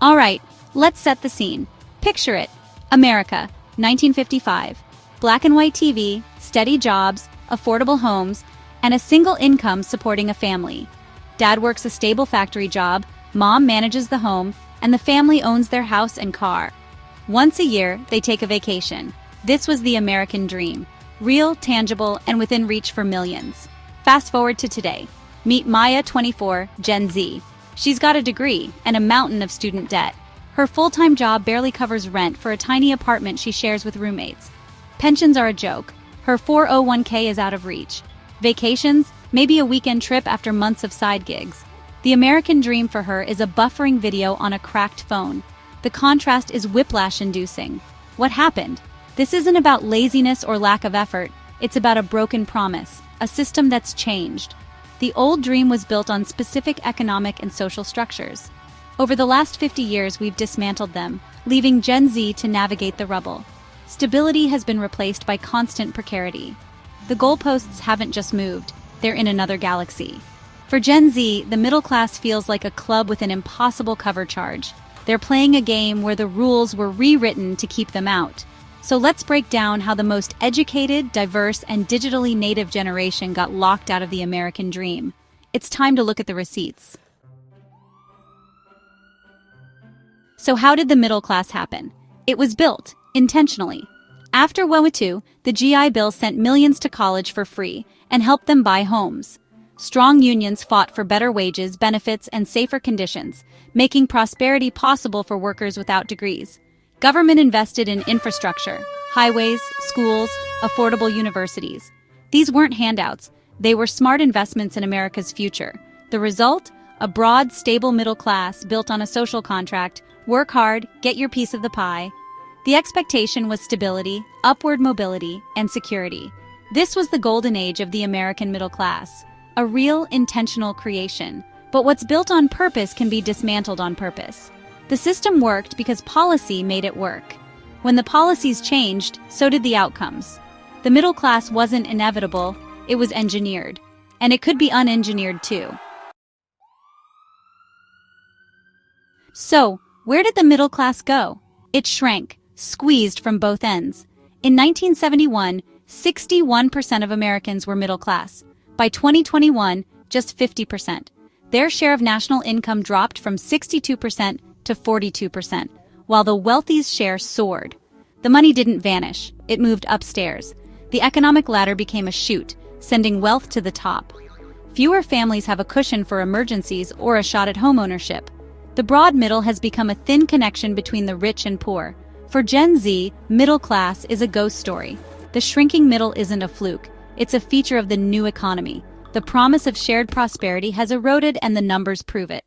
All right, let's set the scene. Picture it. America, 1955. Black and white TV, steady jobs, affordable homes, and a single income supporting a family. Dad works a stable factory job, mom manages the home, and the family owns their house and car. Once a year, they take a vacation. This was the American dream. Real, tangible, and within reach for millions. Fast forward to today. Meet Maya, 24, Gen Z. She's got a degree and a mountain of student debt. Her full-time job barely covers rent for a tiny apartment she shares with roommates. Pensions are a joke. Her 401k is out of reach. Vacations? Maybe a weekend trip after months of side gigs. The American dream for her is a buffering video on a cracked phone. The contrast is whiplash-inducing. What happened? This isn't about laziness or lack of effort. It's about a broken promise, a system that's changed. The old dream was built on specific economic and social structures. Over the last 50 years, we've dismantled them, leaving Gen Z to navigate the rubble. Stability has been replaced by constant precarity. The goalposts haven't just moved, they're in another galaxy. For Gen Z, the middle class feels like a club with an impossible cover charge. They're playing a game where the rules were rewritten to keep them out. So let's break down how the most educated, diverse, and digitally native generation got locked out of the American dream. It's time to look at the receipts. So how did the middle class happen? It was built, intentionally. After World War II, the GI Bill sent millions to college for free and helped them buy homes. Strong unions fought for better wages, benefits, and safer conditions, making prosperity possible for workers without degrees. Government invested in infrastructure, highways, schools, affordable universities. These weren't handouts, they were smart investments in America's future. The result? A broad, stable middle class built on a social contract: work hard, get your piece of the pie. The expectation was stability, upward mobility, and security. This was the golden age of the American middle class, a real, intentional creation. But what's built on purpose can be dismantled on purpose. The system worked because policy made it work. When the policies changed, so did the outcomes. The middle class wasn't inevitable, it was engineered. And it could be unengineered too. So, where did the middle class go? It shrank, squeezed from both ends. In 1971, 61% of Americans were middle class. By 2021, just 50%. Their share of national income dropped from 62% to 42%, while the wealthy's share soared. The money didn't vanish, it moved upstairs. The economic ladder became a chute, sending wealth to the top. Fewer families have a cushion for emergencies or a shot at homeownership. The broad middle has become a thin connection between the rich and poor. For Gen Z, middle class is a ghost story. The shrinking middle isn't a fluke, it's a feature of the new economy. The promise of shared prosperity has eroded and the numbers prove it.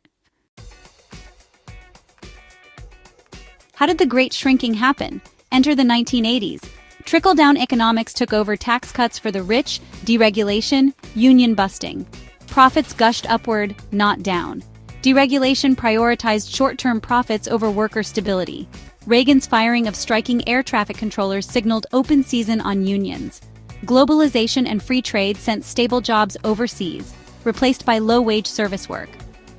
How did the great shrinking happen? Enter the 1980s. Trickle-down economics took over: tax cuts for the rich, deregulation, union busting. Profits gushed upward, not down. Deregulation prioritized short-term profits over worker stability. Reagan's firing of striking air traffic controllers signaled open season on unions. Globalization and free trade sent stable jobs overseas, replaced by low-wage service work.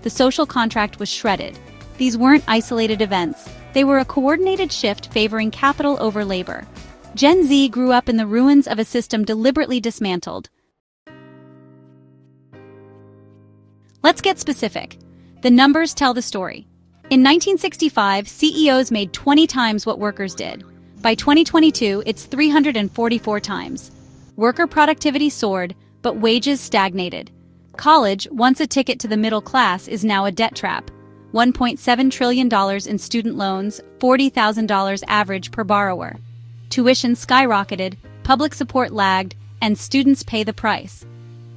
The social contract was shredded. These weren't isolated events. They were a coordinated shift favoring capital over labor. Gen Z grew up in the ruins of a system deliberately dismantled. Let's get specific. The numbers tell the story. In 1965, CEOs made 20 times what workers did. By 2022, it's 344 times. Worker productivity soared, but wages stagnated. College, once a ticket to the middle class, is now a debt trap. $1.7 trillion in student loans, $40,000 average per borrower. Tuition skyrocketed, public support lagged, and students pay the price.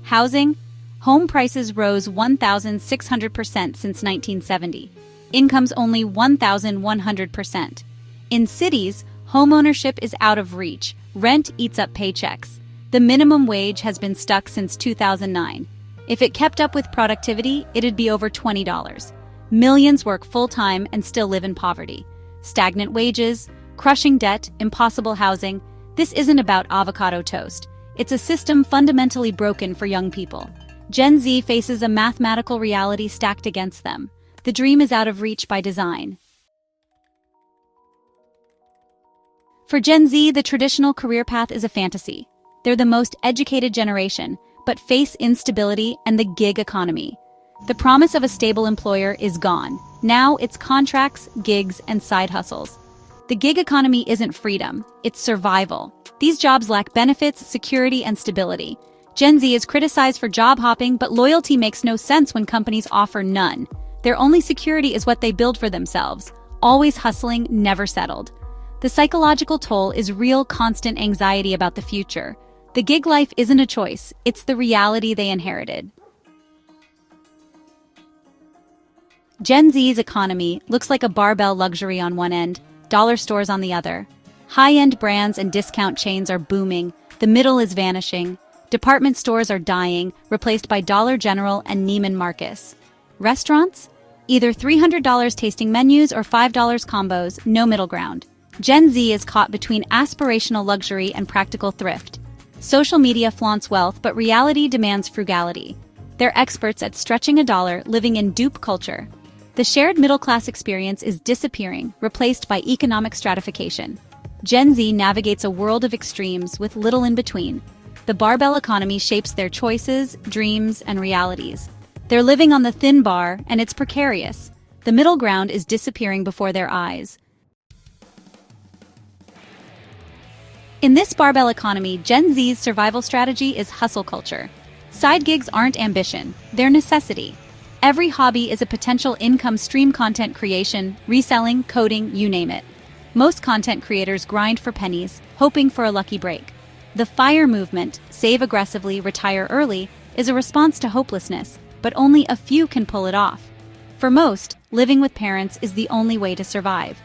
Housing? Home prices rose 1,600% since 1970. Incomes only 1,100%. In cities, homeownership is out of reach. Rent eats up paychecks. The minimum wage has been stuck since 2009. If it kept up with productivity, it'd be over $20. Millions work full-time and still live in poverty. Stagnant wages, crushing debt, impossible housing. This isn't about avocado toast. It's a system fundamentally broken for young people. Gen Z faces a mathematical reality stacked against them. The dream is out of reach by design. For Gen Z, the traditional career path is a fantasy. They're the most educated generation, but face instability and the gig economy. The promise of a stable employer is gone. Now it's contracts, gigs, and side hustles. The gig economy isn't freedom, it's survival. These jobs lack benefits, security, and stability. Gen Z is criticized for job hopping, but loyalty makes no sense when companies offer none. Their only security is what they build for themselves, always hustling, never settled. The psychological toll is real, constant anxiety about the future. The gig life isn't a choice, it's the reality they inherited. Gen Z's economy looks like a barbell luxury on one end, dollar stores on the other. High-end brands and discount chains are booming, the middle is vanishing. Department stores are dying, replaced by Dollar General and Neiman Marcus. Restaurants? Either $300 tasting menus or $5 combos, no middle ground. Gen Z is caught between aspirational luxury and practical thrift. Social media flaunts wealth, but reality demands frugality. They're experts at stretching a dollar, living in dupe culture. The shared middle-class experience is disappearing, replaced by economic stratification. Gen Z navigates a world of extremes with little in between. The barbell economy shapes their choices, dreams, and realities. They're living on the thin bar, and it's precarious. The middle ground is disappearing before their eyes. In this barbell economy, Gen Z's survival strategy is hustle culture. Side gigs aren't ambition, they're necessity. Every hobby is a potential income stream: content creation, reselling, coding, you name it. Most content creators grind for pennies, hoping for a lucky break. The FIRE movement, save aggressively, retire early, is a response to hopelessness, but only a few can pull it off. For most, living with parents is the only way to survive.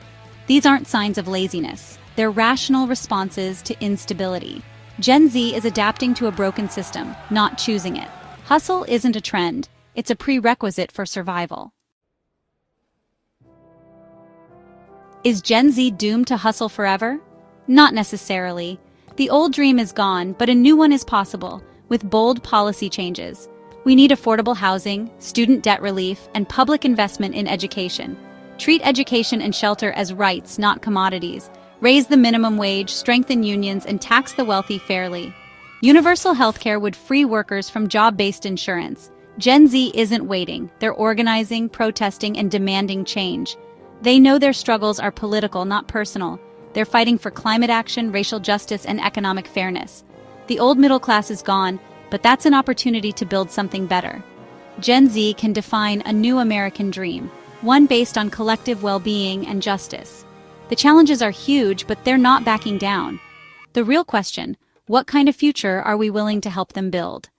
These aren't signs of laziness. They're rational responses to instability. Gen Z is adapting to a broken system, not choosing it. Hustle isn't a trend, it's a prerequisite for survival. Is Gen Z doomed to hustle forever? Not necessarily. The old dream is gone, but a new one is possible, with bold policy changes. We need affordable housing, student debt relief, and public investment in education. Treat education and shelter as rights, not commodities. Raise the minimum wage, strengthen unions, and tax the wealthy fairly. Universal healthcare would free workers from job-based insurance. Gen Z isn't waiting. They're organizing, protesting, and demanding change. They know their struggles are political, not personal. They're fighting for climate action, racial justice, and economic fairness. The old middle class is gone, but that's an opportunity to build something better. Gen Z can define a new American dream, one based on collective well-being and justice. The challenges are huge, but they're not backing down. The real question: what kind of future are we willing to help them build?